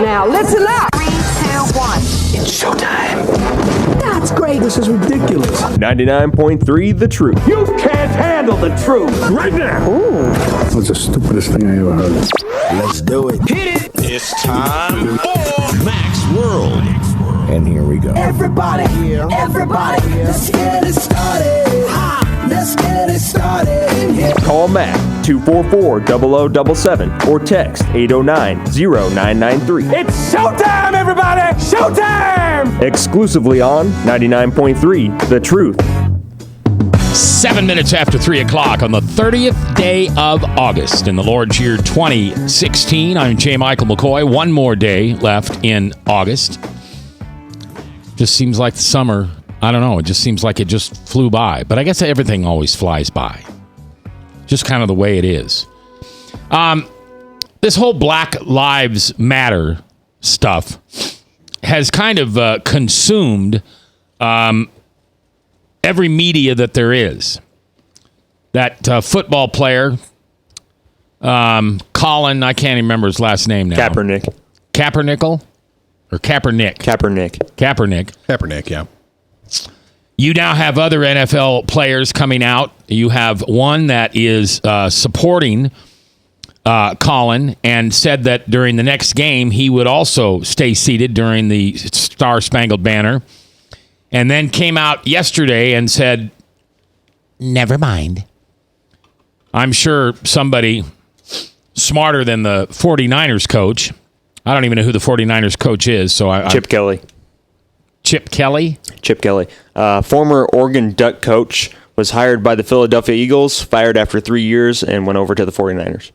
now. Listen up. 3, 2, 1. It's showtime. That's great. This is ridiculous. 99.3 The Truth. You can't handle the truth right now. Ooh. That's the stupidest thing I ever heard. Let's do it. Hit it. It's time for Mac's World. And here we go. Everybody, let's get it started. Let's get it started. Call Mac 244-0077 or text 809-0993. It's showtime, everybody! Showtime! Exclusively on 99.3 The Truth. 7 minutes after 3 o'clock on the 30th day of August in the Lord's year 2016. I'm J. Michael McCoy. One more day left in August. Just seems like the summer, I don't know, it just seems like it just flew by. But I guess everything always flies by. Just kind of the way it is. This whole Black Lives Matter stuff has kind of consumed every media that there is. That football player, Colin, I can't even remember his last name now. Kaepernick. Kaepernick? Or Kaepernick? Kaepernick, yeah. You now have other NFL players coming out. You have one that is supporting Colin and said that during the next game he would also stay seated during the Star-Spangled Banner. And then came out yesterday and said, never mind. I'm sure somebody smarter than the 49ers coach. I don't even know who the 49ers coach is. Chip Kelly. Chip Kelly? Chip Kelly. Former Oregon Duck coach, was hired by the Philadelphia Eagles, fired after 3 years, and went over to the 49ers.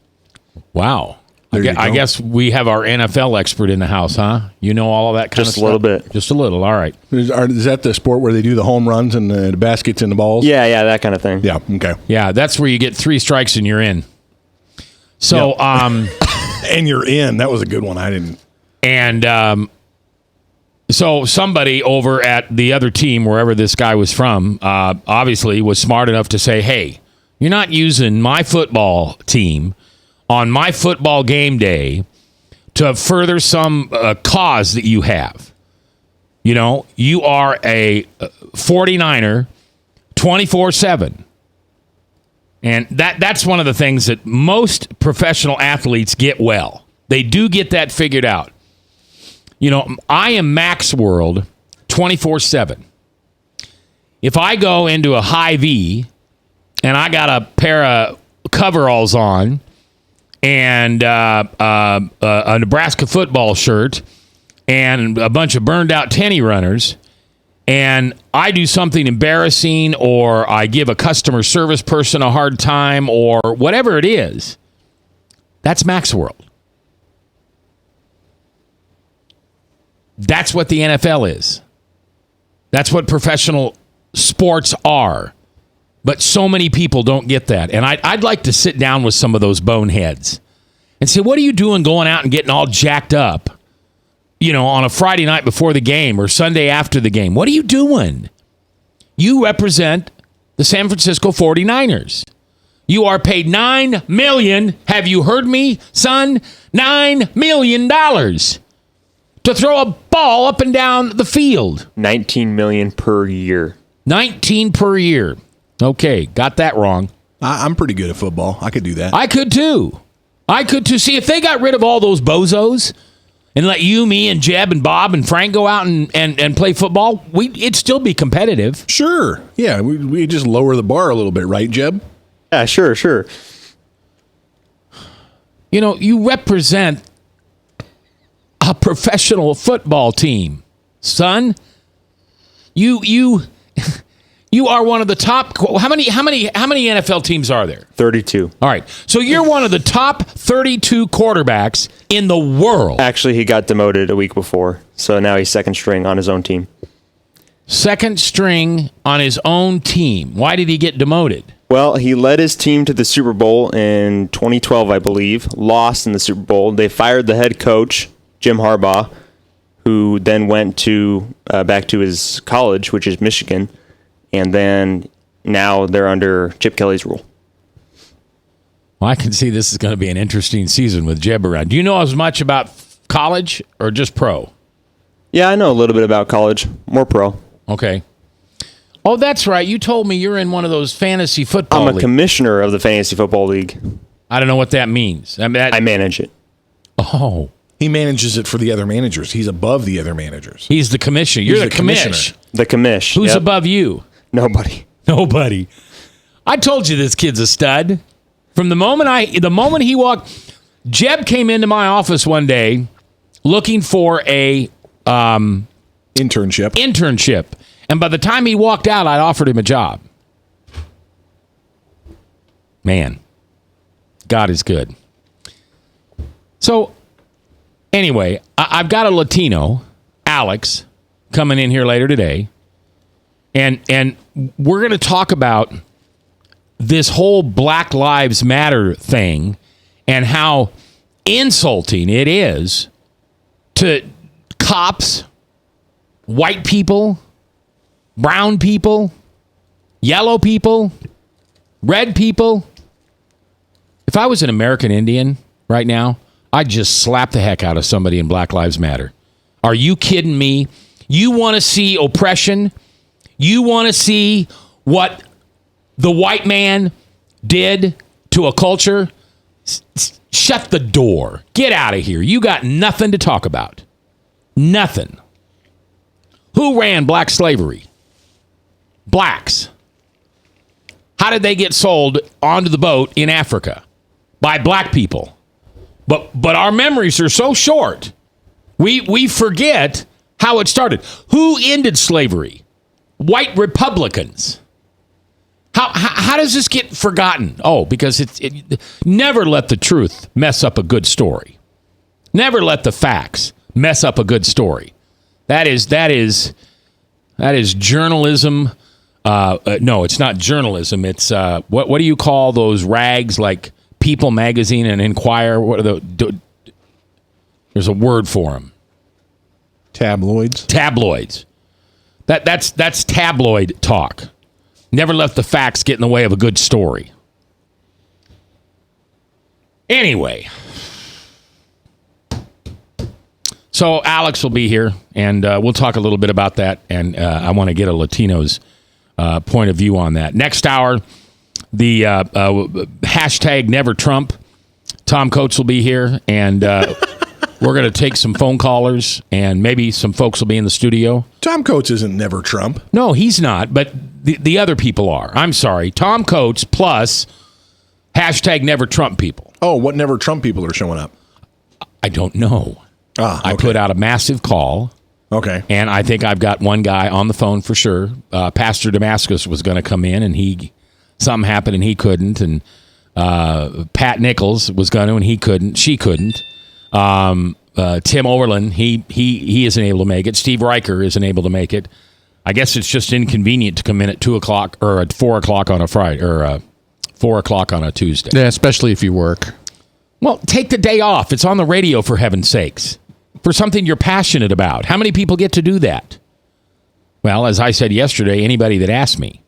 Wow. I guess we have our NFL expert in the house, huh? You know all of that kind of stuff? Just a little bit. Just a little, all right. Is that the sport where they do the home runs and the baskets and the balls? Yeah, that kind of thing. Yeah, okay. Yeah, that's where you get 3 strikes and you're in. So, and you're in. That was a good one. I didn't. And so somebody over at the other team, wherever this guy was from, obviously was smart enough to say, hey, you're not using my football team on my football game day to further some cause that you have. You know, you are a 49er 24/7. And that's one of the things that most professional athletes get well. They do get that figured out. You know, I am Mac's World 24/7. If I go into a Hy-Vee and I got a pair of coveralls on and a Nebraska football shirt and a bunch of burned out tenny runners, and I do something embarrassing or I give a customer service person a hard time or whatever it is, that's Mac's World. That's what the NFL is. That's what professional sports are. But so many people don't get that. And I'd like to sit down with some of those boneheads and say, what are you doing going out and getting all jacked up, you know, on a Friday night before the game or Sunday after the game? What are you doing? You represent the San Francisco 49ers. You are paid $9 million. Have you heard me, son? $9 million to throw a ball up and down the field. $19 million per year. 19 per year. Okay, got that wrong. I'm pretty good at football. I could do that. I could too. See, if they got rid of all those bozos and let you, me, and Jeb, and Bob, and Frank go out and play football, it'd still be competitive. Sure. Yeah, we just lower the bar a little bit, right, Jeb? Yeah, sure. You know, you represent a professional football team, son. You are one of the top. How many NFL teams are there? 32. All right. So you're one of the top 32 quarterbacks in the world. Actually, he got demoted a week before, so now he's second string on his own team. Second string on his own team. Why did he get demoted? Well, he led his team to the Super Bowl in 2012, I believe. Lost in the Super Bowl. They fired the head coach, Jim Harbaugh, who then went to back to his college, which is Michigan. And then now they're under Chip Kelly's rule. Well, I can see this is going to be an interesting season with Jeb around. Do you know as much about college or just pro? Yeah, I know a little bit about college. More pro. Okay. Oh, that's right. You told me you're in one of those fantasy football I'm a leagues. commissioner of the Fantasy Football League. I don't know what that means. I mean, I manage it. Oh. He manages it for the other managers. He's above the other managers. He's the commissioner. You're He's the the commissioner. commish. The commish. Who's Yep. above you? Nobody. Nobody. I told you this kid's a stud. From the moment he walked, Jeb came into my office one day looking for a internship. And by the time he walked out, I offered him a job. Man, God is good. So, anyway, I've got a Latino, Alex, coming in here later today. And we're going to talk about this whole Black Lives Matter thing and how insulting it is to cops, white people, brown people, yellow people, red people. If I was an American Indian right now, I'd just slap the heck out of somebody in Black Lives Matter. Are you kidding me? You want to see oppression? You want to see what the white man did to a culture? Shut the door. Get out of here. You got nothing to talk about. Nothing. Who ran black slavery? Blacks. How did they get sold onto the boat in Africa? By black people. But our memories are so short. We forget how it started. Who ended slavery? White Republicans. How does this get forgotten? Oh, because it never let the truth mess up a good story. Never let the facts mess up a good story. That is journalism. No, it's not journalism. It's what do you call those rags like People Magazine and Inquirer? What are there's a word for them. Tabloids. Tabloids. That's tabloid talk. Never let the facts get in the way of a good story. Anyway. So Alex will be here, and we'll talk a little bit about that, and I want to get a Latino's point of view on that. Next hour, the hashtag Never Trump. Tom Coates will be here, and we're going to take some phone callers, and maybe some folks will be in the studio. Tom Coates isn't Never Trump. No, he's not, but the other people are. I'm sorry. Tom Coates plus hashtag Never Trump people. Oh, what Never Trump people are showing up? I don't know. Okay. I put out a massive call. Okay. And I think I've got one guy on the phone for sure. Pastor Damascus was going to come in, and something happened, and he couldn't. And Pat Nichols was going to, and he couldn't. She couldn't. Tim Overland, he isn't able to make it. Steve Riker isn't able to make it. I guess it's just inconvenient to come in at 2:00 or at 4:00 on a Friday or 4:00 on a Tuesday. Yeah, especially if you work. Well, take the day off. It's on the radio, for heaven's sakes, for something you're passionate about. How many people get to do that? Well, as I said yesterday, anybody that asked me.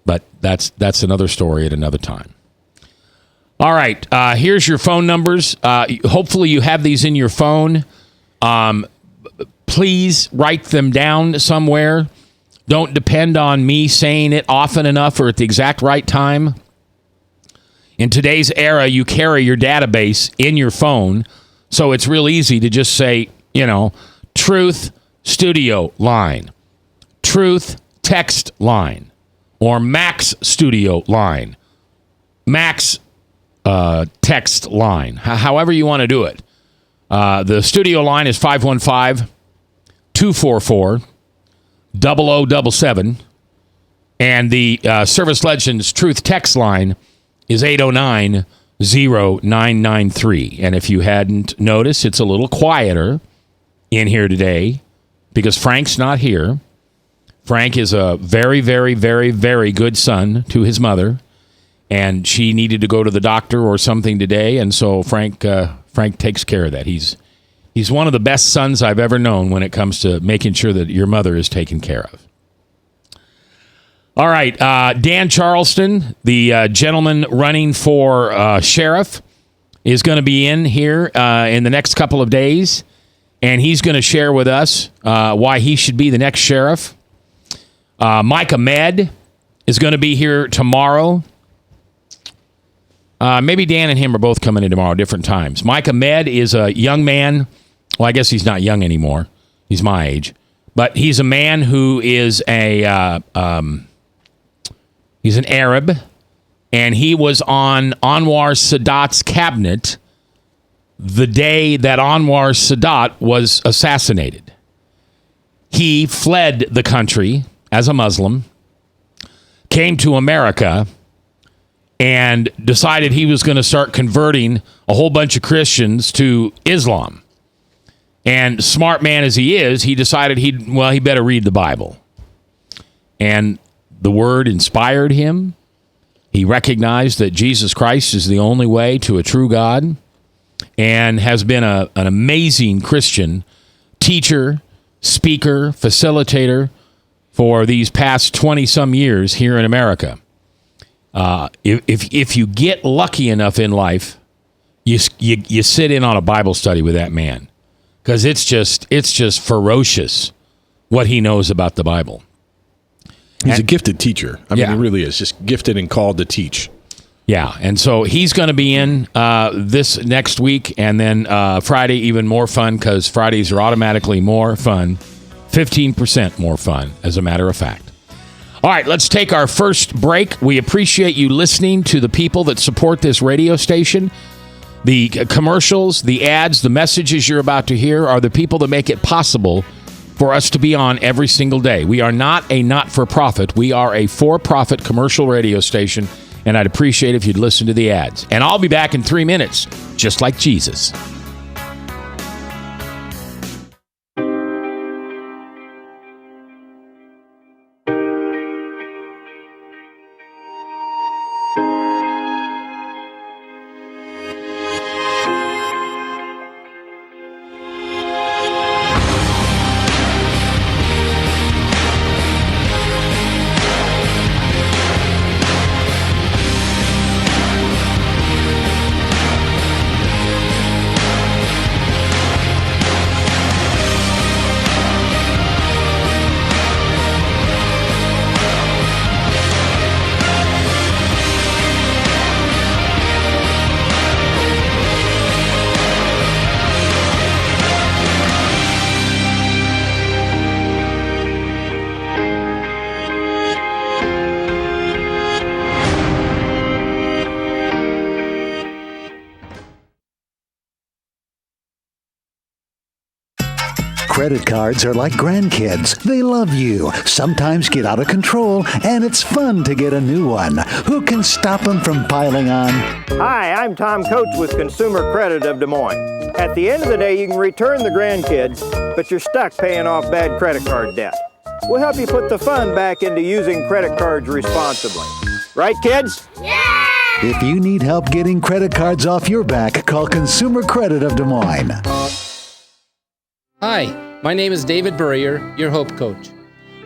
But that's another story at another time. All right, here's your phone numbers. Hopefully you have these in your phone. Please write them down somewhere. Don't depend on me saying it often enough or at the exact right time. In today's era, you carry your database in your phone, so it's real easy to just say, Truth Studio line, Truth Text line, or Max Studio line, Max text line, however you want to do it. The studio line is 515-244-0077, and the Service Legends Truth Text line is 809-0993. And if you hadn't noticed, it's a little quieter in here today because Frank's not here. Frank is a very, very, very, very good son to his mother, and she needed to go to the doctor or something today, and so Frank takes care of that. He's one of the best sons I've ever known when it comes to making sure that your mother is taken care of. All right, Dan Charleston, the gentleman running for sheriff, is going to be in here in the next couple of days. and he's going to share with us why he should be the next sheriff. Mike Ahmed is going to be here tomorrow. Maybe Dan and him are both coming in tomorrow, different times. Mike Ahmed is a young man. Well, I guess he's not young anymore. He's my age. But he's a man who is he's an Arab, and he was on Anwar Sadat's cabinet the day that Anwar Sadat was assassinated. He fled the country as a Muslim, came to America, and decided he was going to start converting a whole bunch of Christians to Islam. And smart man as he is, he decided he better read the Bible. And the word inspired him. He recognized that Jesus Christ is the only way to a true God, and has been an amazing Christian teacher, speaker, facilitator for these past 20-some years here in America. If you get lucky enough in life, you sit in on a Bible study with that man, because it's just ferocious what he knows about the Bible. He's a gifted teacher. I mean, he really is just gifted and called to teach. Yeah, and so he's going to be in this next week, and then Friday even more fun, because Fridays are automatically more fun, 15% more fun, as a matter of fact. All right, let's take our first break. We appreciate you listening to the people that support this radio station. The commercials, the ads, the messages you're about to hear are the people that make it possible for us to be on every single day. We are not a not-for-profit. We are a for-profit commercial radio station, and I'd appreciate if you'd listen to the ads. And I'll be back in 3 minutes, just like Jesus. Credit cards are like grandkids. They love you, sometimes get out of control, and it's fun to get a new one. Who can stop them from piling on? Hi, I'm Tom Coates with Consumer Credit of Des Moines. At the end of the day, you can return the grandkids, but you're stuck paying off bad credit card debt. We'll help you put the fun back into using credit cards responsibly. Right, kids? Yeah! If you need help getting credit cards off your back, call Consumer Credit of Des Moines. Hi, my name is David Burrier, your Hope Coach.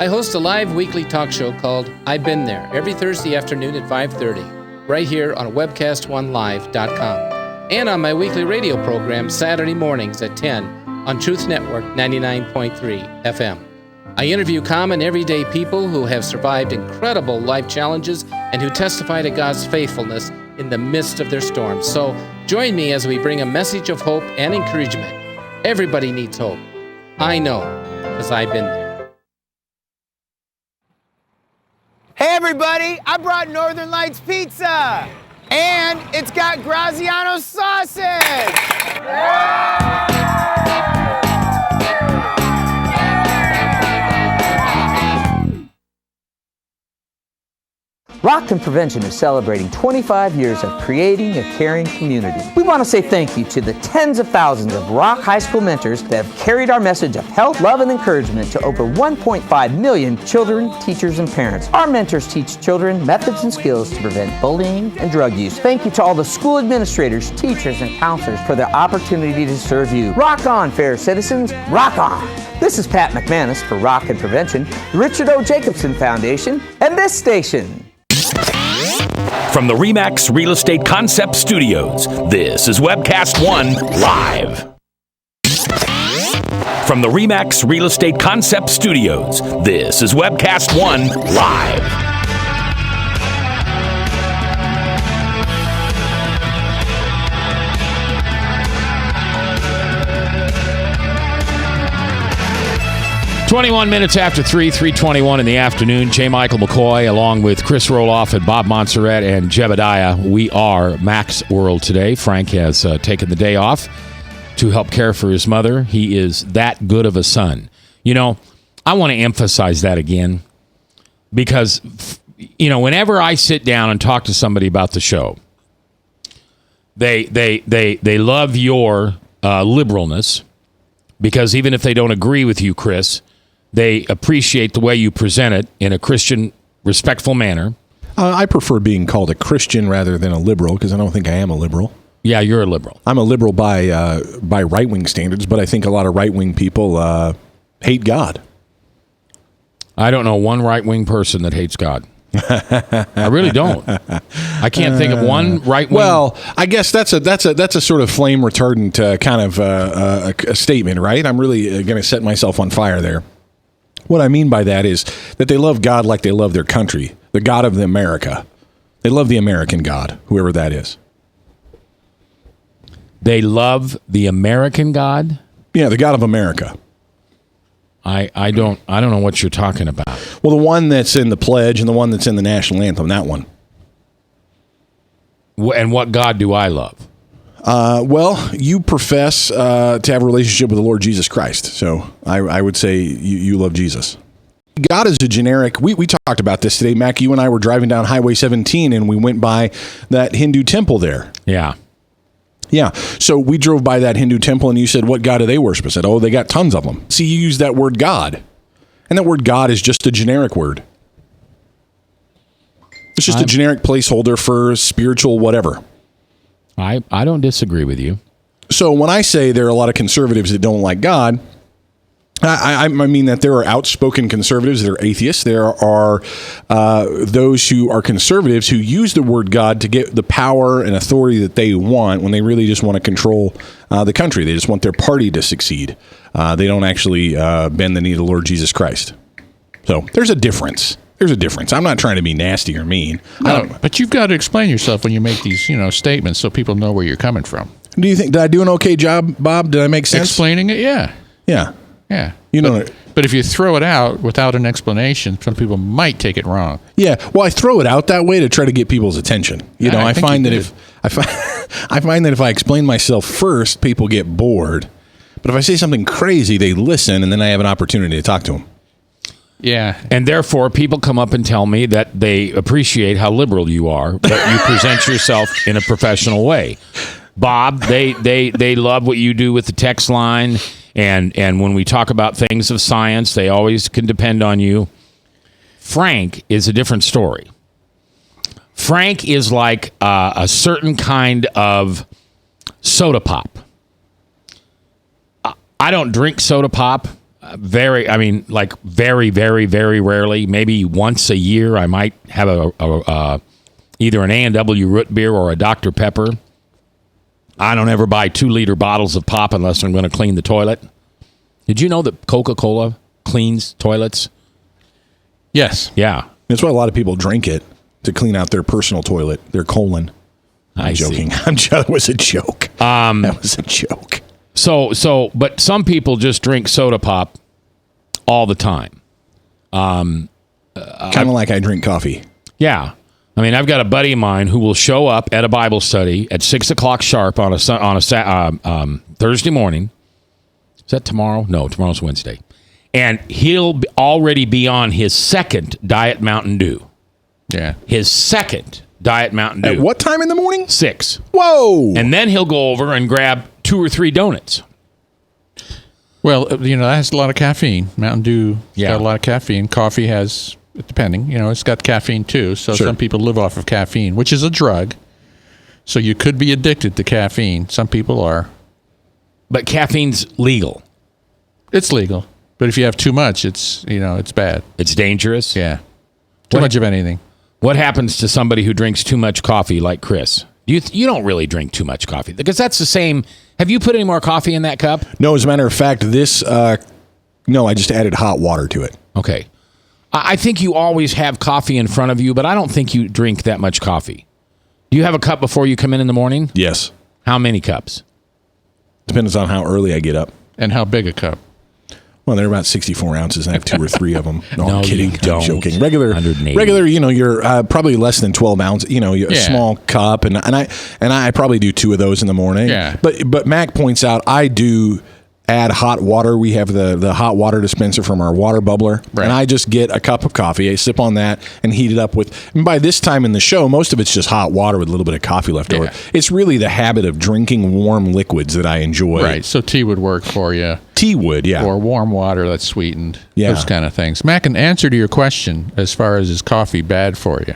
I host a live weekly talk show called I've Been There every Thursday afternoon at 5:30, right here on webcast1live.com, and on my weekly radio program Saturday mornings at 10 on Truth Network 99.3 FM. I interview common everyday people who have survived incredible life challenges and who testify to God's faithfulness in the midst of their storms. So join me as we bring a message of hope and encouragement. Everybody needs hope. I know, because I've been there. Hey everybody, I brought Northern Lights Pizza! And it's got Graziano sausage! Rockton Prevention is celebrating 25 years of creating a caring community. We want to say thank you to the tens of thousands of Rock High School mentors that have carried our message of health, love, and encouragement to over 1.5 million children, teachers, and parents. Our mentors teach children methods and skills to prevent bullying and drug use. Thank you to all the school administrators, teachers, and counselors for the opportunity to serve you. Rock on, fair citizens, rock on! This is Pat McManus for Rock and Prevention, the Richard O. Jacobson Foundation, and this station. From the RE/MAX Real Estate Concept Studios, this is Webcast One Live. From the RE/MAX Real Estate Concept Studios, this is Webcast One Live. Minutes after 3:21 in the afternoon. J. Michael McCoy, along with Chris Roloff and Bob Montserrat and Jebediah. We are Mac's World today. Frank has taken the day off to help care for his mother. He is that good of a son. You know, I want to emphasize that again because, you know, whenever I sit down and talk to somebody about the show, they love your liberalness because even if they don't agree with you, Chris, they appreciate the way you present it in a Christian, respectful manner. I prefer being called a Christian rather than a liberal because I don't think I am a liberal. Yeah, you're a liberal. I'm a liberal by right-wing standards, but I think a lot of right-wing people hate God. I don't know one right-wing person that hates God. I really don't. I can't think of one right-wing. Well, I guess that's a sort of flame retardant kind of a statement, right? I'm really going to set myself on fire there. What I mean by that is that they love God like they love their country, the God of America. They love the American God, whoever that is. They love the American God? Yeah, the God of America. I don't know what you're talking about. Well, the one that's in the pledge and the one that's in the national anthem, that one. And what God do I love? Well, you profess to have a relationship with the Lord Jesus Christ. So I would say you love Jesus. God is a generic. We talked about this today, Mac. You and I were driving down Highway 17 and we went by that Hindu temple there. Yeah. Yeah. So we drove by that Hindu temple and you said, what God do they worship? I said, oh, they got tons of them. See, you use that word God. And that word God is just a generic word. It's just a generic placeholder for spiritual whatever. I don't disagree with you. So when I say there are a lot of conservatives that don't like God, I mean that there are outspoken conservatives that are atheists. There are those who are conservatives who use the word God to get the power and authority that they want when they really just want to control the country. They just want their party to succeed. They don't actually bend the knee to the Lord Jesus Christ. So there's a difference. There's a difference. I'm not trying to be nasty or mean. No, but you've got to explain yourself when you make these, statements so people know where you're coming from. Do you think, did I do an okay job, Bob? Did I make sense? Explaining it, yeah. Yeah. Yeah. But if you throw it out without an explanation, some people might take it wrong. Yeah. Well, I throw it out that way to try to get people's attention. I find that if I explain myself first, people get bored. But if I say something crazy, they listen, and then I have an opportunity to talk to them. Yeah. And therefore, people come up and tell me that they appreciate how liberal you are, but you present yourself in a professional way. Bob, they love what you do with the text line, and when we talk about things of science, they always can depend on you. Frank is a different story. Frank is like a certain kind of soda pop. I don't drink soda pop. Very, very, very, very rarely. Maybe once a year, I might have either an A&W root beer or a Dr. Pepper. I don't ever buy 2-liter bottles of pop unless I'm going to clean the toilet. Did you know that Coca-Cola cleans toilets? Yes. Yeah. That's why a lot of people drink it to clean out their personal toilet, their colon. I'm joking. That was a joke. That was a joke. But some people just drink soda pop all the time. Kind of like I drink coffee. Yeah. I mean, I've got a buddy of mine who will show up at a Bible study at 6 o'clock sharp on a Thursday morning. Is that tomorrow? No, tomorrow's Wednesday. And he'll already be on his second Diet Mountain Dew. Yeah. His second Diet Mountain Dew. At what time in the morning? 6. Whoa! And then he'll go over and grab 2 or 3 donuts. Well, that has a lot of caffeine. Mountain Dew got a lot of caffeine. Coffee has, depending, it's got caffeine too. So some people live off of caffeine, which is a drug. So you could be addicted to caffeine. Some people are. But caffeine's legal. It's legal. But if you have too much, it's bad. It's dangerous? Yeah. Too much of anything. What happens to somebody who drinks too much coffee like Chris? You don't really drink too much coffee because that's the same. Have you put any more coffee in that cup? No, as a matter of fact, no, I just added hot water to it. Okay. I think you always have coffee in front of you, but I don't think you drink that much coffee. Do you have a cup before you come in the morning? Yes. How many cups? Depends on how early I get up. And how big a cup? Well, they're about 64 ounces. I have 2 or 3 of them. No, No, I'm kidding. you don't. I'm joking. Regular, 180. you're probably less than 12 ounces. A small cup, and I probably do 2 of those in the morning. Yeah. But Mac points out I do add hot water. We have the hot water dispenser from our water bubbler, and I just get a cup of coffee. I sip on that and heat it up with. And by this time in the show, most of it's just hot water with a little bit of coffee left over. It's really the habit of drinking warm liquids that I enjoy. Right. So tea would work for you. Tea would, yeah. Or warm water that's sweetened. Yeah. Those kind of things. Mac, an answer to your question as far as is coffee bad for you?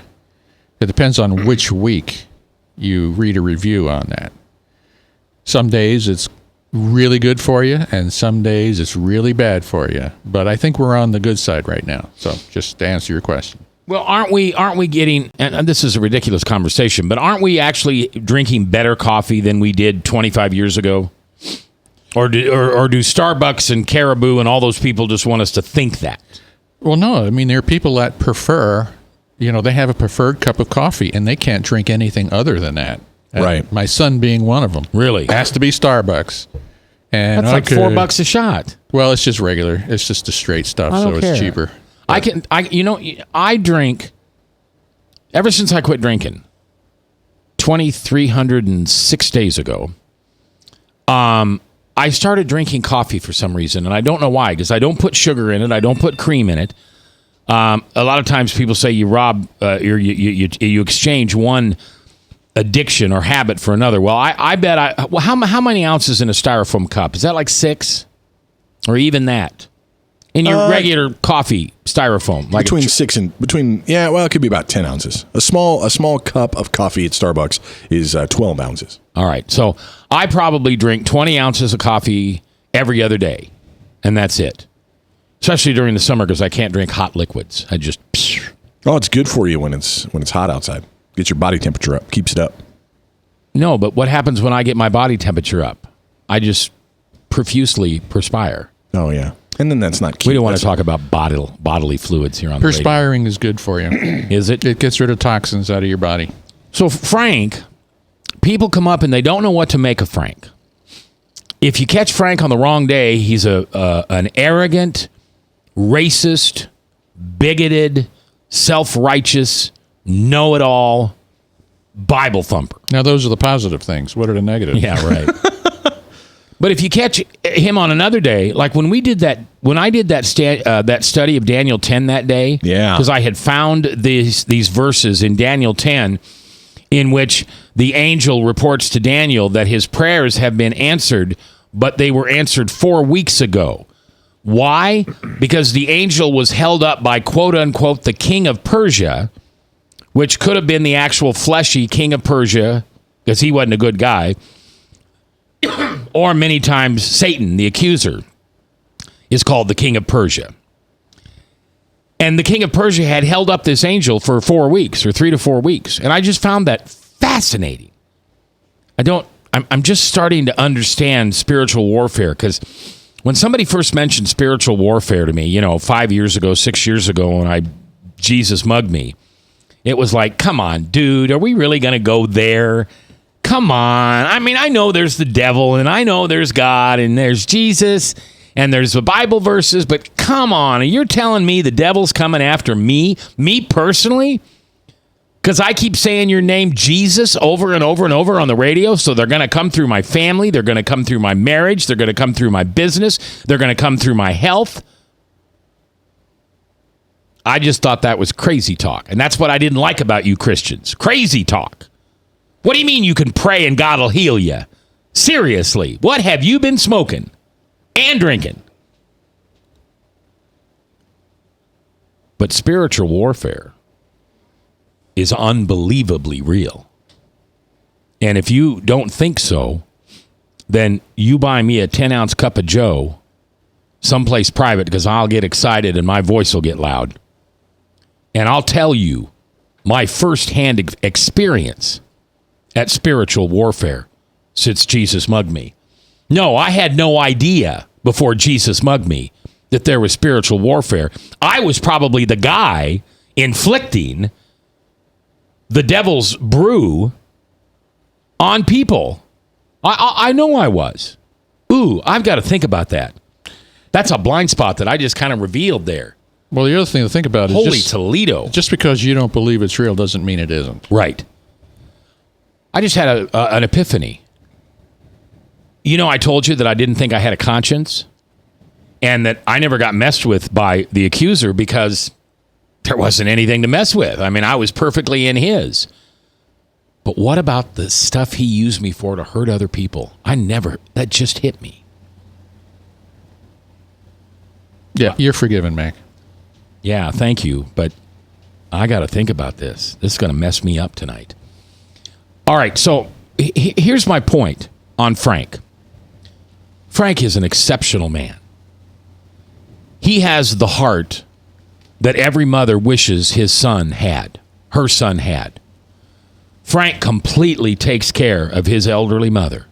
It depends on which week you read a review on that. Some days it's really good for you, and some days it's really bad for you. But I think we're on the good side right now. So just to answer your question. Well, aren't we getting, and this is a ridiculous conversation, but aren't we actually drinking better coffee than we did 25 years ago? Or do Starbucks and Caribou and all those people just want us to think that? Well, no. I mean, there are people that prefer, they have a preferred cup of coffee, and they can't drink anything other than that. Right. My son being one of them. Really? Has to be Starbucks. And that's like $4 a shot. Well, it's just regular. It's just the straight stuff, so it's cheaper. I drink, ever since I quit drinking 2,306 days ago, I started drinking coffee for some reason, and I don't know why, because I don't put sugar in it. I don't put cream in it. A lot of times people say you you exchange one addiction or habit for another. Well, I bet how many ounces in a styrofoam cup? Is that like 6? Or even that? In your regular coffee styrofoam? Like it could be about 10 ounces. A small cup of coffee at Starbucks is 12 ounces. All right. So I probably drink 20 ounces of coffee every other day, and that's it. Especially during the summer because I can't drink hot liquids. I just... Oh, it's good for you when it's hot outside. Gets your body temperature up. Keeps it up. No, but what happens when I get my body temperature up? I just profusely perspire. Oh, yeah. And then that's not cute. We don't want to talk about bodily fluids here on the radio. Perspiring is good for you. Is it? It gets rid of toxins out of your body. So, Frank, people come up and they don't know what to make of Frank. If you catch Frank on the wrong day, he's an arrogant, racist, bigoted, self-righteous, know-it-all Bible thumper. Now, those are the positive things. What are the negatives? Yeah, right. But if you catch him on another day, like when I did that study of Daniel 10 that day, because I had found these verses in Daniel 10 in which the angel reports to Daniel that his prayers have been answered, but they were answered 4 weeks ago. Why? Because the angel was held up by, quote unquote, the king of Persia, which could have been the actual fleshy king of Persia, because he wasn't a good guy. Or many times Satan, the accuser, is called the king of Persia. And the king of Persia had held up this angel for 4 weeks, or 3 to 4 weeks. And I just found that fascinating. I'm just starting to understand spiritual warfare, because when somebody first mentioned spiritual warfare to me, 5 years ago, 6 years ago, when Jesus mugged me, it was like, come on, dude, are we really going to go there? Come on. I mean, I know there's the devil, and I know there's God, and there's Jesus, and there's the Bible verses, but come on. You're telling me the devil's coming after me personally? Because I keep saying your name, Jesus, over and over and over on the radio, so they're going to come through my family, they're going to come through my marriage, they're going to come through my business, they're going to come through my health. I just thought that was crazy talk, and that's what I didn't like about you Christians. Crazy talk. What do you mean you can pray and God will heal you? Seriously, what have you been smoking and drinking? But spiritual warfare is unbelievably real. And if you don't think so, then you buy me a 10-ounce cup of Joe someplace private, because I'll get excited and my voice will get loud. And I'll tell you my firsthand experience at spiritual warfare since Jesus mugged me. No, I had no idea before Jesus mugged me that there was spiritual warfare. I was probably the guy inflicting the devil's brew on people. I know I was. Ooh, I've got to think about that. That's a blind spot that I just kind of revealed there. Well, the other thing to think about is Holy Toledo. Just because you don't believe it's real doesn't mean it isn't. Right. I just had an epiphany. You know, I told you that I didn't think I had a conscience and that I never got messed with by the accuser because there wasn't anything to mess with. I mean, I was perfectly in his. But what about the stuff he used me for to hurt other people? That just hit me. Yeah, you're forgiven, Mac. Yeah, thank you. But I got to think about this. This is going to mess me up tonight. All right, so here's my point on Frank. Frank is an exceptional man. He has the heart that every mother wishes his son had, her son had. Frank completely takes care of his elderly mother.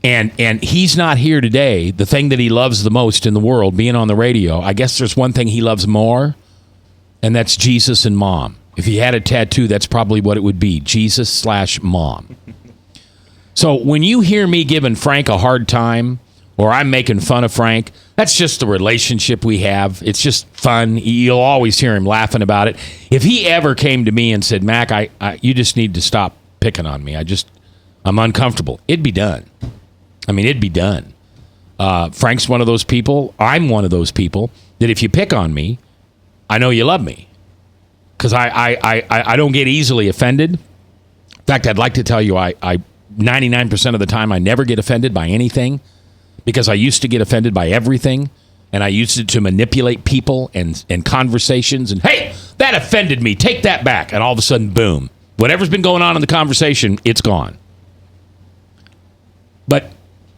And he's not here today. The thing that he loves the most in the world, being on the radio, I guess there's one thing he loves more, and that's Jesus and Mom. If he had a tattoo, that's probably what it would be, Jesus/Mom. So when you hear me giving Frank a hard time, or I'm making fun of Frank, that's just the relationship we have. It's just fun. You'll always hear him laughing about it. If he ever came to me and said, Mac, you just need to stop picking on me. I'm uncomfortable. It'd be done. I mean, it'd be done. Frank's one of those people. I'm one of those people that if you pick on me, I know you love me. Because I don't get easily offended. In fact, I'd like to tell you, I 99% of the time, I never get offended by anything. Because I used to get offended by everything, and I used it to manipulate people and conversations. And, hey, that offended me. Take that back. And all of a sudden, boom. Whatever's been going on in the conversation, it's gone. But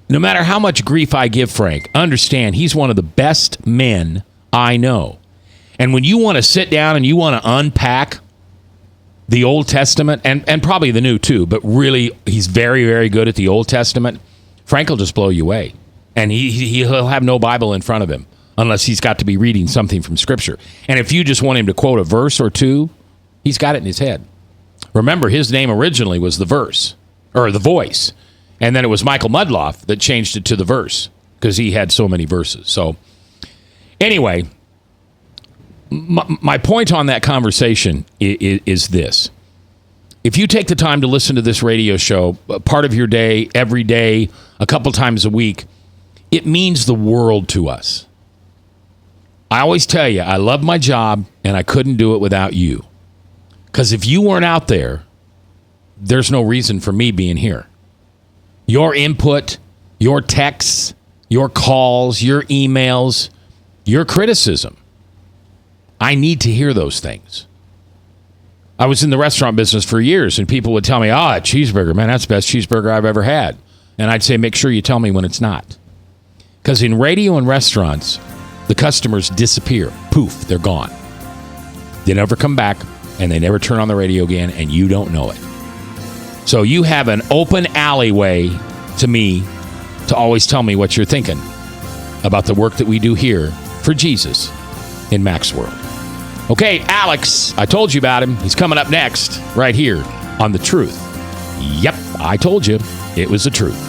no matter how much grief I give Frank, understand he's one of the best men I know. And when you want to sit down and you want to unpack the Old Testament, and probably the New too, but really he's very, very good at the Old Testament, Frank will just blow you away. And he'll have no Bible in front of him unless he's got to be reading something from Scripture. And if you just want him to quote a verse or two, he's got it in his head. Remember, his name originally was The Verse, or The Voice. And then it was Michael Mudloff that changed it to The Verse because he had so many verses. So anyway, my point on that conversation is this. If you take the time to listen to this radio show, part of your day, every day, a couple times a week, it means the world to us. I always tell you, I love my job, and I couldn't do it without you. Because if you weren't out there, there's no reason for me being here. Your input, your texts, your calls, your emails, your criticism. I need to hear those things. I was in the restaurant business for years, and people would tell me, a cheeseburger, man, that's the best cheeseburger I've ever had. And I'd say, make sure you tell me when it's not. Because in radio and restaurants, the customers disappear. Poof, they're gone. They never come back, and they never turn on the radio again, and you don't know it. So you have an open alleyway to me to always tell me what you're thinking about the work that we do here for Jesus in Mac's World. Okay, Alex, I told you about him. He's coming up next, right here on The Truth. Yep, I told you. It was the truth.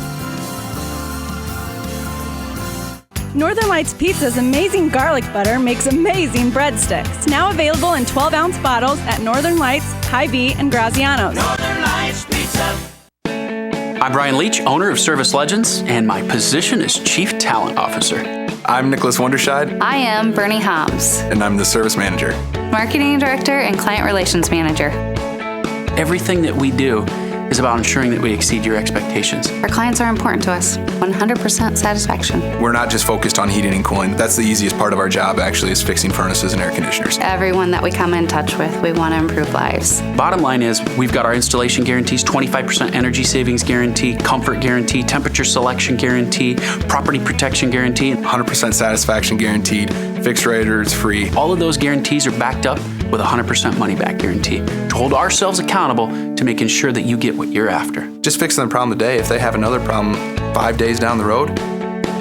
Northern Lights Pizza's amazing garlic butter makes amazing breadsticks. Now available in 12-ounce bottles at Northern Lights, Hy-Vee, and Graziano's. Northern Lights Pizza. I'm Brian Leach, owner of Service Legends, and my position is Chief Talent Officer. I'm Nicholas Wonderscheid. I am Bernie Hobbs. And I'm the Service Manager. Marketing Director and Client Relations Manager. Everything that we do is about ensuring that we exceed your expectations. Our clients are important to us. 100% satisfaction. We're not just focused on heating and cooling. That's the easiest part of our job, actually, is fixing furnaces and air conditioners. Everyone that we come in touch with, we want to improve lives. Bottom line is, we've got our installation guarantees, 25% energy savings guarantee, comfort guarantee, temperature selection guarantee, property protection guarantee. 100% satisfaction guaranteed. fixed rate or it's free. All of those guarantees are backed up with a 100% money back guarantee to hold ourselves accountable to making sure that you get what you're after. Just fixing the problem today. If they have another problem 5 days down the road,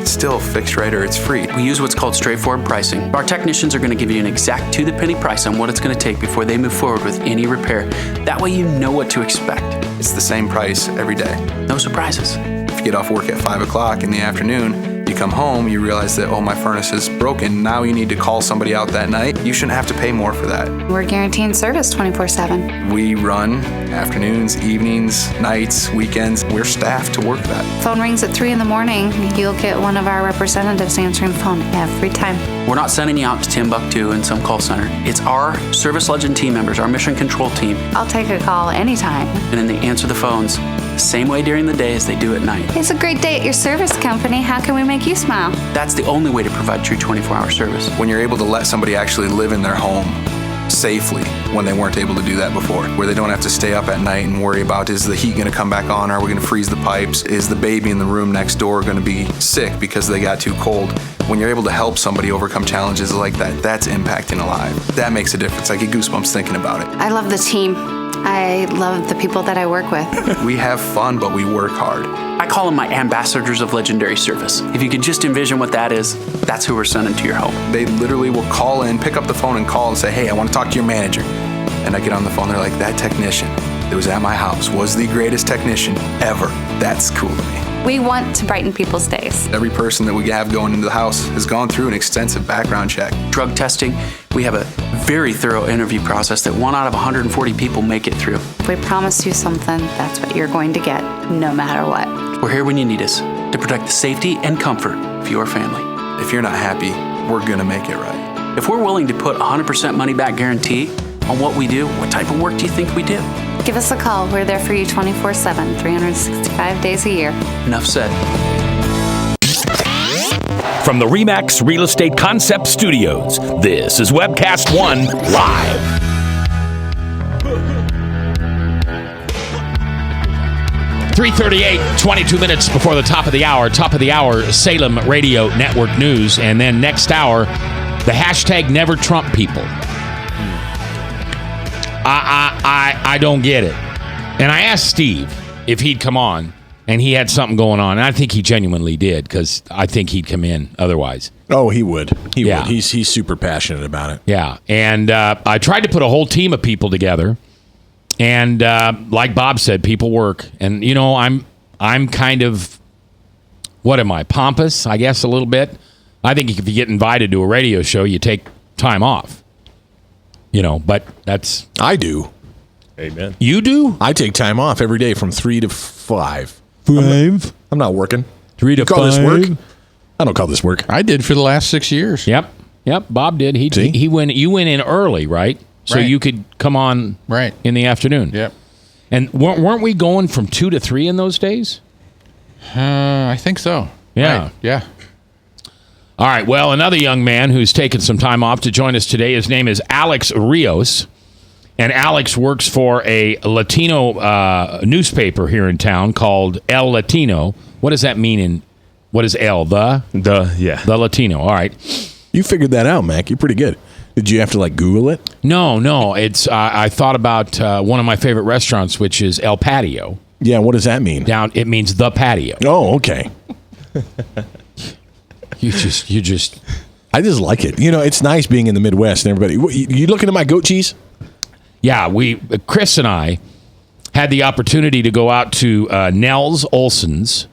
it's still fixed rate or it's free. We use what's called straightforward pricing. Our technicians are going to give you an exact to-the-penny price on what it's going to take before they move forward with any repair. That way you know what to expect. It's the same price every day. No surprises. If you get off work at 5 o'clock in the afternoon, you come home, you realize that, oh, my furnace is broken. Now you need to call somebody out that night. You shouldn't have to pay more for that. We're guaranteeing service 24/7. We run afternoons, evenings, nights, weekends. We're staffed to work that. Phone rings at 3 in the morning. You'll get one of our representatives answering the phone every time. We're not sending you out to Timbuktu in some call center. It's our Service Legend team members, our mission control team. I'll take a call anytime. And then they answer the phones the same way during the day as they do at night. It's a great day at your service company. How can we make you smile? That's the only way to provide true 24-hour service. When you're able to let somebody actually live in their home safely when they weren't able to do that before, where they don't have to stay up at night and worry about, is the heat going to come back on? Are we going to freeze the pipes? Is the baby in the room next door going to be sick because they got too cold? When you're able to help somebody overcome challenges like that, that's impacting a life. That makes a difference. I get goosebumps thinking about it. I love the team. I love the people that I work with. We have fun, but we work hard. I call them my ambassadors of legendary service. If you could just envision what that is, that's who we're sending to your home. They literally will call in, pick up the phone and call and say, hey, I want to talk to your manager. And I get on the phone, they're like, that technician that was at my house was the greatest technician ever. That's cool to me. We want to brighten people's days. Every person that we have going into the house has gone through an extensive background check. Drug testing, we have a very thorough interview process that 1 out of 140 people make it through. If we promise you something, that's what you're going to get, no matter what. We're here when you need us to protect the safety and comfort of your family. If you're not happy, we're going to make it right. If we're willing to put 100% money back guarantee on what we do, what type of work do you think we do? Give us a call. We're there for you 24/7, 365 days a year. Enough said. From the RE/MAX Real Estate Concept Studios, this is Webcast One Live. .338, 22 minutes before the top of the hour. Top of the hour, Salem Radio Network News. And then next hour, the hashtag Never Trump people. I don't get it. And I asked Steve if he'd come on, and he had something going on. And I think he genuinely did, because I think he'd come in otherwise. Oh, he would. He would. He's super passionate about it. Yeah. And I tried to put a whole team of people together. And like Bob said, people work. And, you know, I'm kind of, what am I, pompous, I guess, a little bit. I think if you get invited to a radio show, you take time off. You know, but that's... I do. Amen. You do? I take time off every day from 3 to 5. 5? I'm not working. 3 to 5? Call this work? I don't call this work. I did for the last 6 years. Yep. Bob did. He went. You went in early, right? So Right. you could come on in the afternoon. Yep. And weren't we going from 2 to 3 in those days? I think so. Yeah. Right. Yeah. All right. Well, another young man who's taken some time off to join us today. His name is Alex Rios. And Alex works for a Latino newspaper here in town called El Latino. What does that mean? What is El? The Latino. All right. You figured that out, Mac. You're pretty good. Did you have to Google it? No. It's I thought about one of my favorite restaurants, which is El Patio. Yeah. What does that mean? It means the patio. Oh, okay. You just. I just like it. You know, it's nice being in the Midwest and everybody. You looking at my goat cheese? Yeah, Chris and I had the opportunity to go out to Nels Olson's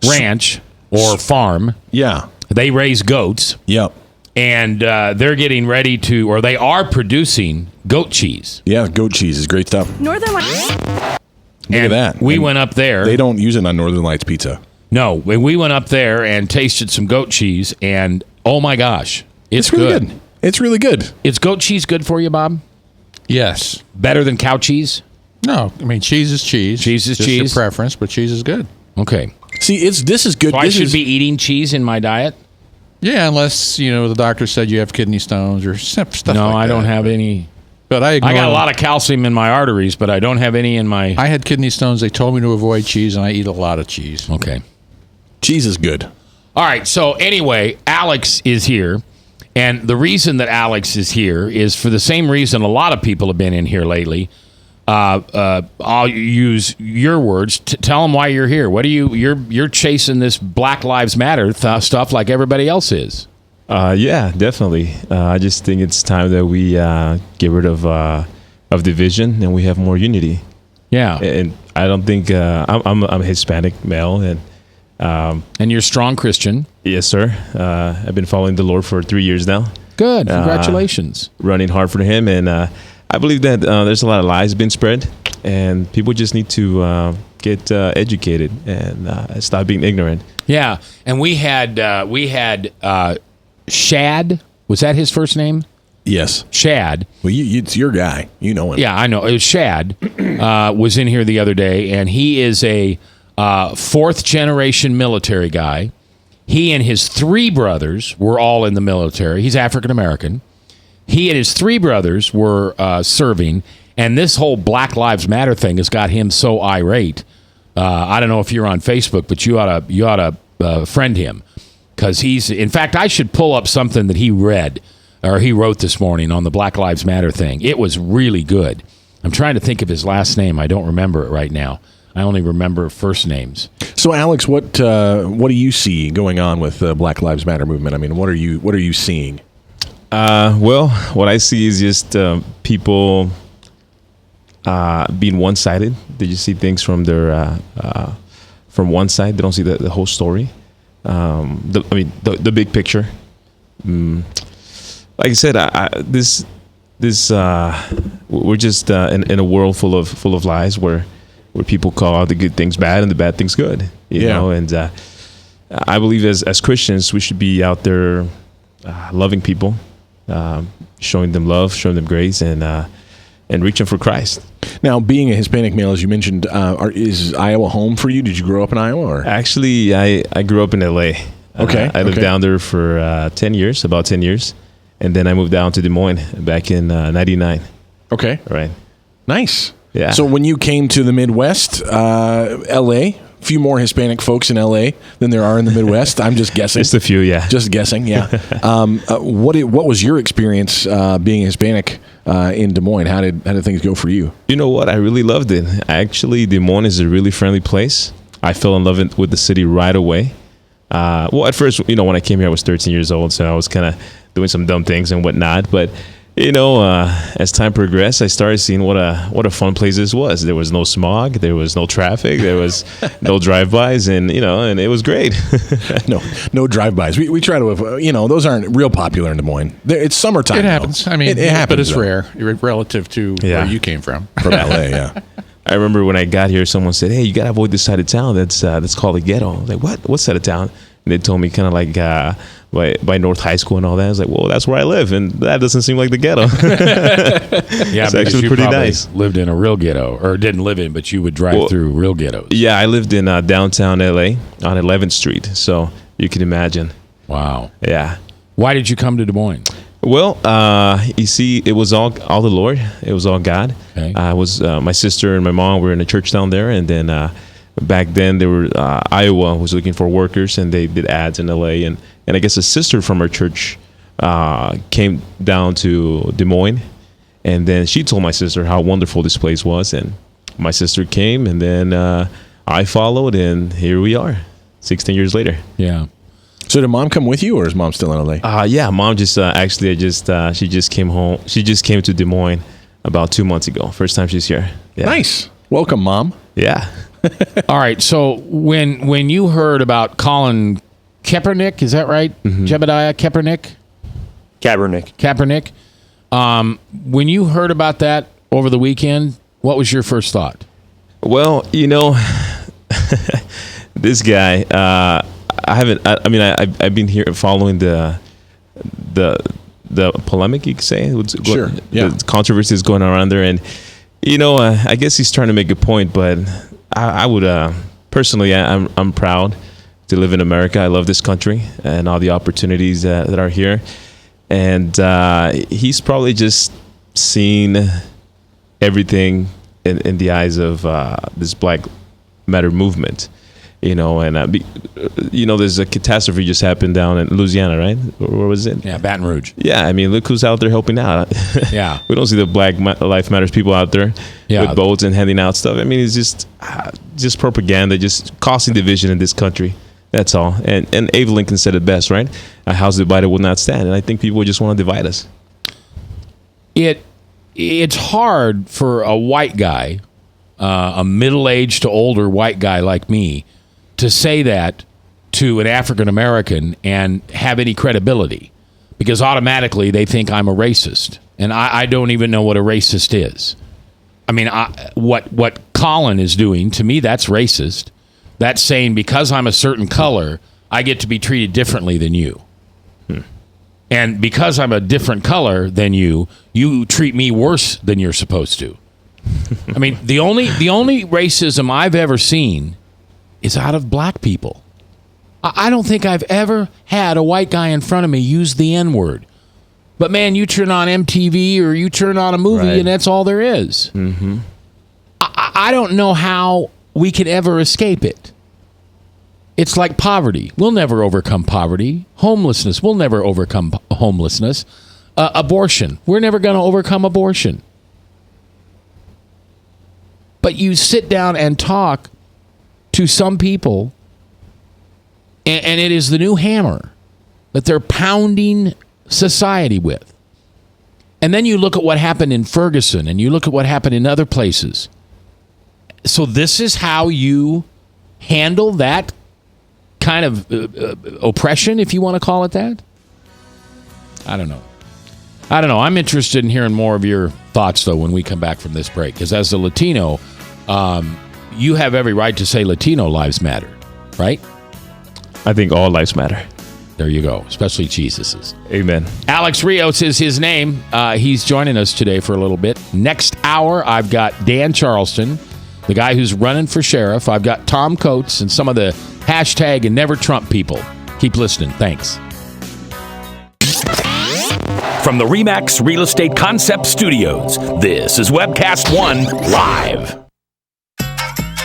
ranch or farm. Yeah. They raise goats. Yep. And they're getting ready to, or they are producing goat cheese. Yeah, goat cheese is great stuff. Northern Lights. Look at that. We went up there. They don't use it on Northern Lights pizza. No, we went up there and tasted some goat cheese, and oh my gosh, it's really good. It's really good. Is goat cheese good for you, Bob? Yes. Better than cow cheese? No, I mean cheese is cheese. Cheese is Just cheese. your preference, but cheese is good. Okay. See, this is good. So I should be eating cheese in my diet? Yeah, unless the doctor said you have kidney stones or stuff like that. No, I don't have any. But I got a lot of calcium in my arteries, but I don't have any in my. I had kidney stones. They told me to avoid cheese, and I eat a lot of cheese. Okay. Cheese is good. All right. So anyway, Alex is here, And the reason that Alex is here is for the same reason a lot of people have been in here lately. I'll use your words. Tell them why you're here. What are you're chasing this Black Lives Matter stuff like everybody else is. Yeah, definitely. I just think it's time that we get rid of division and we have more unity. Yeah, and I don't think I'm a Hispanic male, and you're a strong Christian. Yes, sir. I've been following the Lord for 3 years now. Good, congratulations. Running hard for Him, and I believe that there's a lot of lies being spread, and people just need to get educated and stop being ignorant. Yeah, and we had Shad. Was that his first name? Yes. Shad. Well, it's your guy. You know him. Yeah, I know. It was Shad. Was in here the other day, and he is a fourth-generation military guy. He and his 3 brothers were all in the military. He's African-American. He and his 3 brothers were serving, and this whole Black Lives Matter thing has got him so irate. I don't know if you're on Facebook, but you ought to friend him, because he's. In fact, I should pull up something that he read or he wrote this morning on the Black Lives Matter thing. It was really good. I'm trying to think of his last name. I don't remember it right now. I only remember first names. So, Alex, what do you see going on with the Black Lives Matter movement? I mean, what are you seeing? Well, what I see is just people being one-sided. They just see things from their from one side. They don't see the whole story. The big picture. Like I said, we're just in a world full of lies where people call the good things bad and the bad things good. You know, and I believe as Christians we should be out there loving people, showing them love, showing them grace, and reaching for Christ. Now, being a Hispanic male, as you mentioned, is Iowa home for you? Did you grow up in Iowa? Or? Actually, I grew up in L.A. Okay. I lived down there for about 10 years. And then I moved down to Des Moines back in 99. Okay. Right. Nice. Yeah. So when you came to the Midwest, L.A., a few more Hispanic folks in L.A. than there are in the Midwest. I'm just guessing. Just a few, yeah. Just guessing, yeah. What was your experience being Hispanic in Des Moines? How did things go for you? You know what? I really loved it. Actually, Des Moines is a really friendly place. I fell in love with the city right away. Well, at first, when I came here, I was 13 years old, so I was kind of doing some dumb things and whatnot. But as time progressed, I started seeing what a fun place this was. There was no smog, there was no traffic, there was no drive-bys, and it was great. no drive-bys. We try to, those aren't real popular in Des Moines. It's summertime. It happens. Though. I mean, it happens, but it's though. rare relative to where you came from. From LA, yeah. I remember when I got here, someone said, "Hey, you gotta avoid this side of town. That's called the ghetto." I was like, "What? What side of town?" And they told me kind of like by North High School and all that. I was like, "Well, that's where I live, and that doesn't seem like the ghetto." Yeah, it's actually pretty nice. Lived in a real ghetto, or didn't live in, but you would drive through real ghettos. Yeah, I lived in downtown LA on 11th Street, so you can imagine. Wow. Yeah. Why did you come to Des Moines? Well, you see, it was all the Lord. It was all God. Okay. My sister and my mom were in a church down there, and then back then there were Iowa was looking for workers, and they did ads in LA, and I guess a sister from our church came down to Des Moines, and then she told my sister how wonderful this place was, and my sister came, and then I followed, and here we are, 16 years later. Yeah. So did mom come with you, or is mom still in LA? Yeah, mom just she just came home. She just came to Des Moines about 2 months ago. First time she's here. Yeah. Nice. Welcome, mom. Yeah. All right. So when you heard about Colin Kaepernick, is that right? Mm-hmm. Jebediah Kaepernick? Kaepernick. When you heard about that over the weekend, what was your first thought? Well, this guy. I've been here following the polemic, you could say. Sure. Yeah. The controversies going around there, and I guess he's trying to make a point, but I would personally, I'm proud to live in America. I love this country and all the opportunities that are here, and he's probably just seen everything in the eyes of this Black Matter movement. there's a catastrophe just happened down in Louisiana, right? Or where was it? Yeah, Baton Rouge. Yeah, I mean, look who's out there helping out. Yeah. We don't see the Black Lives Matters people out there with boats and handing out stuff. I mean, it's just propaganda, just causing division in this country. That's all. And Abe Lincoln said it best, right? A house divided will not stand. And I think people just want to divide us. It's hard for a white guy, a middle-aged to older white guy like me, to say that to an African American and have any credibility, because automatically they think I'm a racist, and I don't even know what a racist is. I mean, what Colin is doing to me, that's racist. That's saying because I'm a certain color, I get to be treated differently than you. And because I'm a different color than you, you treat me worse than you're supposed to. I mean, the only racism I've ever seen is out of black people. I don't think I've ever had a white guy in front of me use the N-word. But man, you turn on MTV or you turn on a movie and that's all there is. Mm-hmm. I don't know how we could ever escape it. It's like poverty. We'll never overcome poverty. Homelessness. We'll never overcome homelessness. Abortion. We're never going to overcome abortion. But you sit down and talk to some people, and it is the new hammer that they're pounding society with. And then you look at what happened in Ferguson, and you look at what happened in other places. So this is how you handle that kind of oppression, if you want to call it that? I don't know. I'm interested in hearing more of your thoughts, though, when we come back from this break. Because as a Latino, you have every right to say Latino lives matter, right? I think all lives matter. There you go, especially Jesus's. Amen. Alex Rios is his name. He's joining us today for a little bit. Next hour, I've got Dan Charleston, the guy who's running for sheriff. I've got Tom Coates and some of the hashtag and never Trump people. Keep listening. Thanks. From the RE/MAX Real Estate Concept Studios, this is Webcast One Live.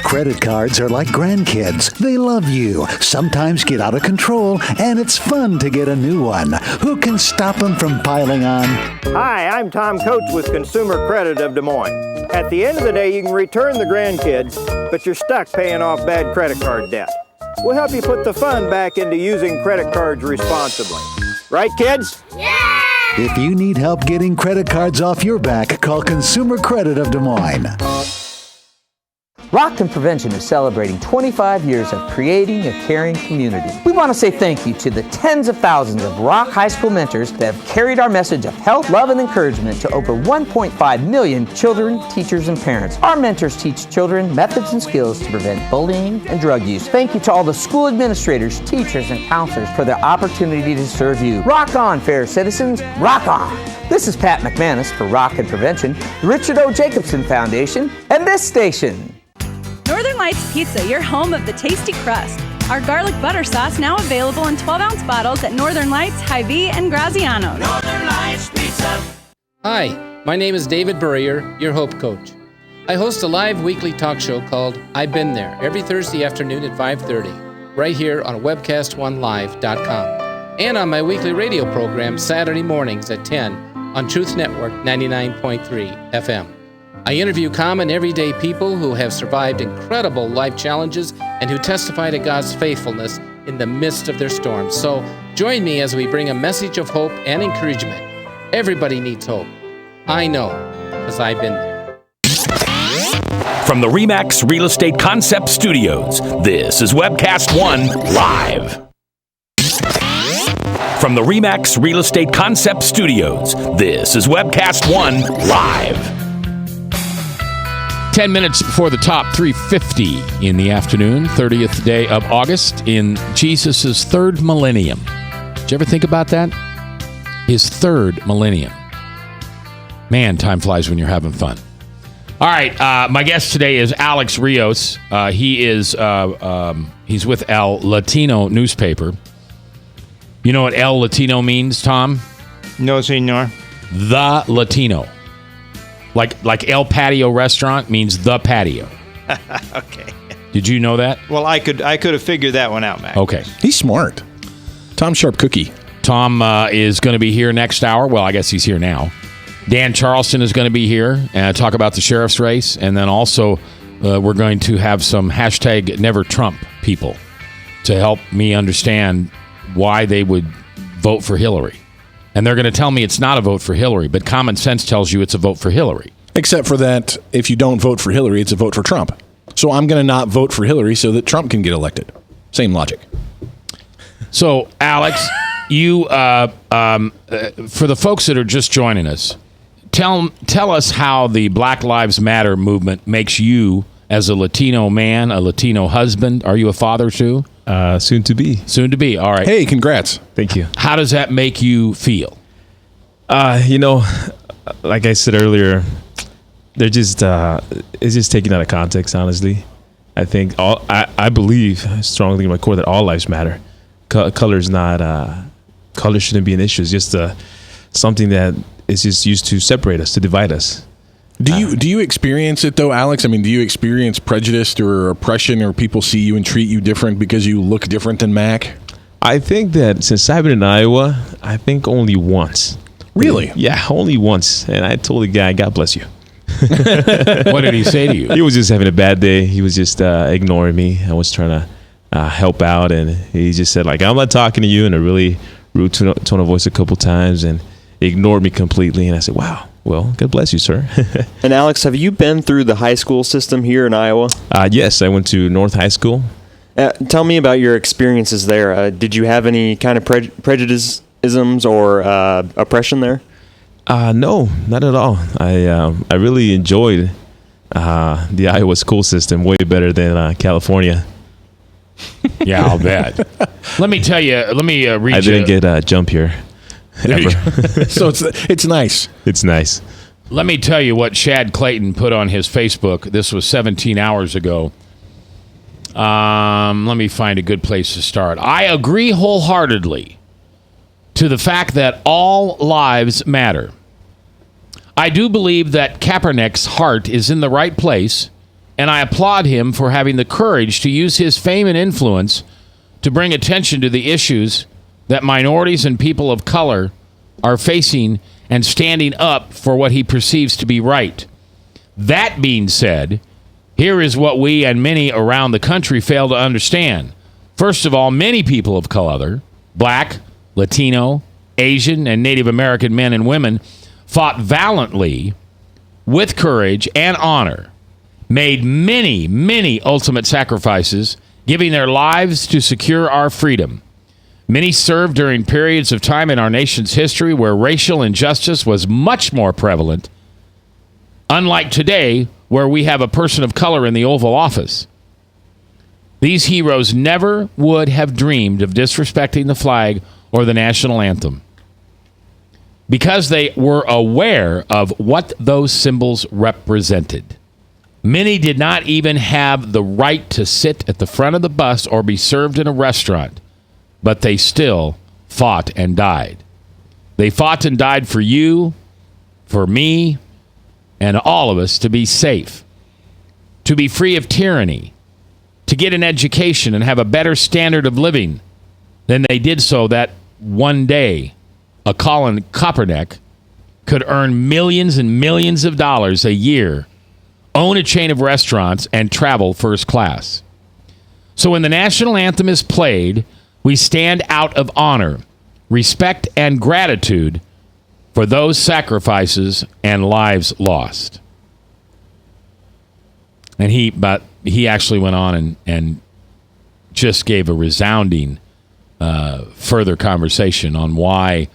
Credit cards are like grandkids. They love you, sometimes get out of control, and it's fun to get a new one. Who can stop them from piling on? Hi, I'm Tom Coates with Consumer Credit of Des Moines. At the end of the day, you can return the grandkids, but you're stuck paying off bad credit card debt. We'll help you put the fun back into using credit cards responsibly. Right, kids? Yeah! If you need help getting credit cards off your back, call Consumer Credit of Des Moines. Rockton Prevention is celebrating 25 years of creating a caring community. We want to say thank you to the tens of thousands of Rock High School mentors that have carried our message of health, love, and encouragement to over 1.5 million children, teachers, and parents. Our mentors teach children methods and skills to prevent bullying and drug use. Thank you to all the school administrators, teachers, and counselors for their opportunity to serve you. Rock on, fair citizens. Rock on. This is Pat McManus for Rockton Prevention, the Richard O. Jacobson Foundation, and this station. Northern Lights Pizza, your home of the tasty crust. Our garlic butter sauce now available in 12-ounce bottles at Northern Lights, Hy-Vee, and Graziano's. Northern Lights Pizza. Hi, my name is David Burrier, your Hope Coach. I host a live weekly talk show called I've Been There every Thursday afternoon at 5:30, right here on webcast1live.com, and on my weekly radio program Saturday mornings at 10 on Truth Network 99.3 FM. I interview common, everyday people who have survived incredible life challenges and who testify to God's faithfulness in the midst of their storms. So join me as we bring a message of hope and encouragement. Everybody needs hope. I know, because I've been there. From the RE/MAX Real Estate Concept Studios, this is Webcast One Live. From the RE/MAX Real Estate Concept Studios, this is Webcast One Live. 10 minutes before the top, 3:50 in the afternoon, 30th day of August in Jesus' third millennium. Did you ever think about that? His third millennium. Man, time flies when you're having fun. All right, my guest today is Alex Rios. He's with El Latino newspaper. You know what El Latino means, Tom? No, senor. The Latino. Like El Patio restaurant means the patio. Okay. Did you know that? Well, I could have figured that one out, Mac. Okay. He's smart. Tom Sharp cookie. Tom is going to be here next hour. Well, I guess he's here now. Dan Charleston is going to be here and talk about the sheriff's race. And then also we're going to have some hashtag Never Trump people to help me understand why they would vote for Hillary. And they're going to tell me it's not a vote for Hillary, but common sense tells you it's a vote for Hillary. Except for that, if you don't vote for Hillary, it's a vote for Trump. So I'm going to not vote for Hillary so that Trump can get elected. Same logic. So, Alex, you, for the folks that are just joining us, tell us how the Black Lives Matter movement makes you, as a Latino man, a Latino husband. Are you a father too? Soon to be. Soon to be. All right. Hey, congrats. Thank you. How does that make you feel? Like I said earlier, they're just it's just taken out of context. Honestly, I think I believe strongly in my core that all lives matter. Color shouldn't be an issue. It's just something that is just used to separate us, to divide us. Do you experience it though, Alex? I mean, do you experience prejudice or oppression, or people see you and treat you different because you look different than Mac? I think that since I've been in Iowa, I think only once. Really? Yeah, only once. And I told the guy, God bless you. What did he say to you? He was just having a bad day. He was just ignoring me. I was trying to help out, and he just said, like, I'm not talking to you, in a really rude tone of voice a couple times, and ignored me completely. And I said, wow, well, God bless you, sir. And Alex, have you been through the high school system here in Iowa? Yes, I went to North High School. Tell me about your experiences there. Did you have any kind of prejudices or oppression there? No, not at all. I really enjoyed the Iowa school system way better than California. Yeah, I'll bet. Let me tell you. Let me read. I didn't get a jump here. So it's nice. It's nice. Let me tell you what Shad Clayton put on his Facebook. This was 17 hours ago. Let me find a good place to start. I agree wholeheartedly to the fact that all lives matter. I do believe that Kaepernick's heart is in the right place, and I applaud him for having the courage to use his fame and influence to bring attention to the issues that minorities and people of color are facing and standing up for what he perceives to be right. That being said, here is what we and many around the country fail to understand. First of all, many people of color, black, Latino, Asian, and Native American men and women, fought valiantly with courage and honor, made many, many ultimate sacrifices, giving their lives to secure our freedom. Many served during periods of time in our nation's history where racial injustice was much more prevalent, unlike today, where we have a person of color in the Oval Office. These heroes never would have dreamed of disrespecting the flag or the national anthem, because they were aware of what those symbols represented. Many did not even have the right to sit at the front of the bus or be served in a restaurant, but they still fought and died. They fought and died for you, for me, and all of us to be safe, to be free of tyranny, to get an education and have a better standard of living than they did, so that one day a Colin Kaepernick could earn millions and millions of dollars a year, own a chain of restaurants, and travel first class. So when the national anthem is played, we stand out of honor, respect, and gratitude for those sacrifices and lives lost. And he actually went on and just gave a resounding further conversation on why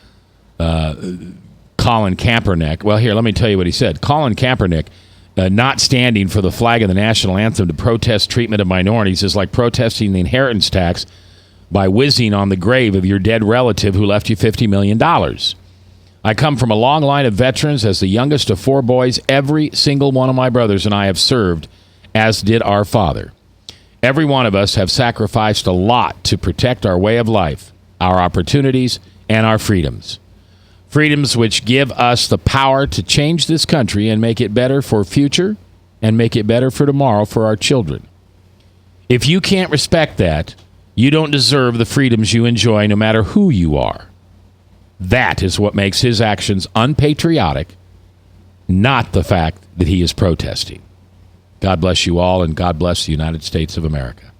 Colin Kaepernick, well, here, let me tell you what he said. Colin Kaepernick not standing for the flag of the national anthem to protest treatment of minorities is like protesting the inheritance tax by whizzing on the grave of your dead relative who left you $50 million. I come from a long line of veterans. As the youngest of 4 boys, every single one of my brothers and I have served, as did our father. Every one of us have sacrificed a lot to protect our way of life, our opportunities, and our freedoms. Freedoms which give us the power to change this country and make it better for future and make it better for tomorrow for our children. If you can't respect that, you don't deserve the freedoms you enjoy no matter who you are. That is what makes his actions unpatriotic, not the fact that he is protesting. God bless you all, and God bless the United States of America.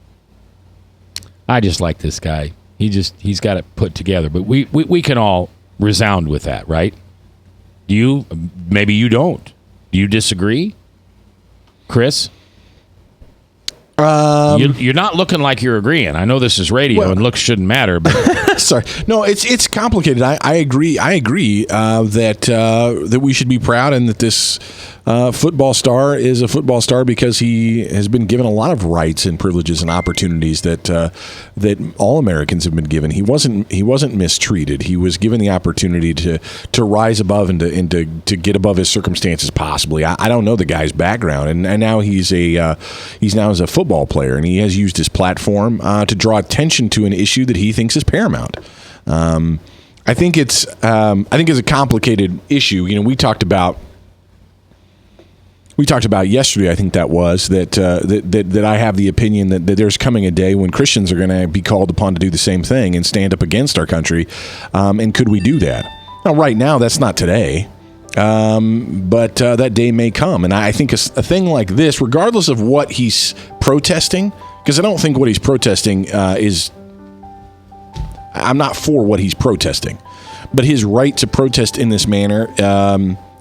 I just like this guy. He's got it put together. But we can all resound with that, right? Maybe you don't. Do you disagree, Chris? You're not looking like you're agreeing. I know this is radio and looks shouldn't matter, but sorry, no, it's complicated. I agree. That we should be proud, and that this football star is a football star because he has been given a lot of rights and privileges and opportunities that all Americans have been given. He wasn't mistreated. He was given the opportunity to rise above and to get above his circumstances. Possibly, I don't know the guy's background, and now he's now as a football player, and he has used his platform to draw attention to an issue that he thinks is paramount. I think it's a complicated issue. You know, we talked about yesterday. I think that I have the opinion that there's coming a day when Christians are going to be called upon to do the same thing and stand up against our country. And could we do that? Now, right now, that's not today. But that day may come. And I think a thing like this, regardless of what he's protesting, because I don't think what he's protesting I'm not for what he's protesting. But his right to protest in this manner,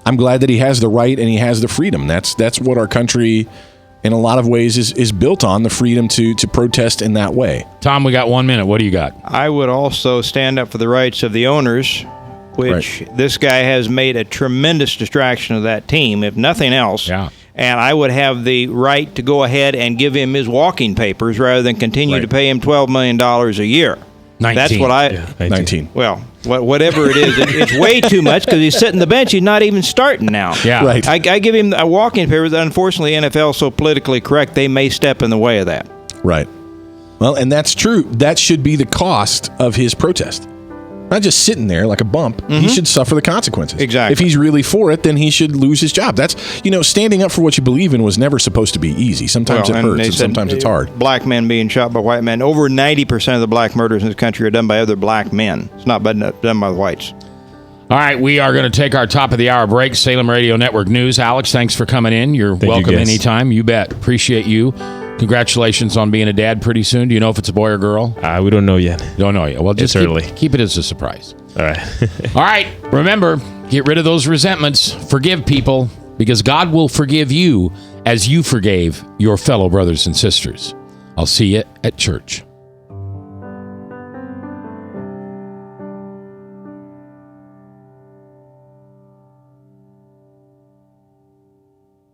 I'm glad that he has the right and he has the freedom. That's what our country, in a lot of ways, is built on, the freedom to protest in that way. Tom, we got 1 minute. What do you got? I would also stand up for the rights of the owners, which this guy has made a tremendous distraction of that team, if nothing else. Yeah. And I would have the right to go ahead and give him his walking papers rather than continue to pay him $12 million a year. 19. That's what I... 19. Well, whatever it is, it's way too much because he's sitting the bench. He's not even starting now. Yeah. Right. I give him a walking papers. Unfortunately, NFL is so politically correct, they may step in the way of that. Right. Well, and that's true. That should be the cost of his protest. Not just sitting there like a bump. Mm-hmm. He should suffer the consequences. Exactly. If he's really for it, then he should lose his job. That's, standing up for what you believe in was never supposed to be easy. Sometimes it hurts, and sometimes it's hard. Black men being shot by white men. Over 90% of the black murders in this country are done by other black men. It's not done by the whites. All right, we are going to take our top of the hour break. Salem Radio Network News. Alex, thanks for coming in. You're welcome anytime. You bet. Appreciate you. Congratulations on being a dad pretty soon. Do you know if it's a boy or girl? We don't know yet. Don't know yet. Well, just keep it as a surprise. All right. All right. Remember, get rid of those resentments. Forgive people, because God will forgive you as you forgave your fellow brothers and sisters. I'll see you at church.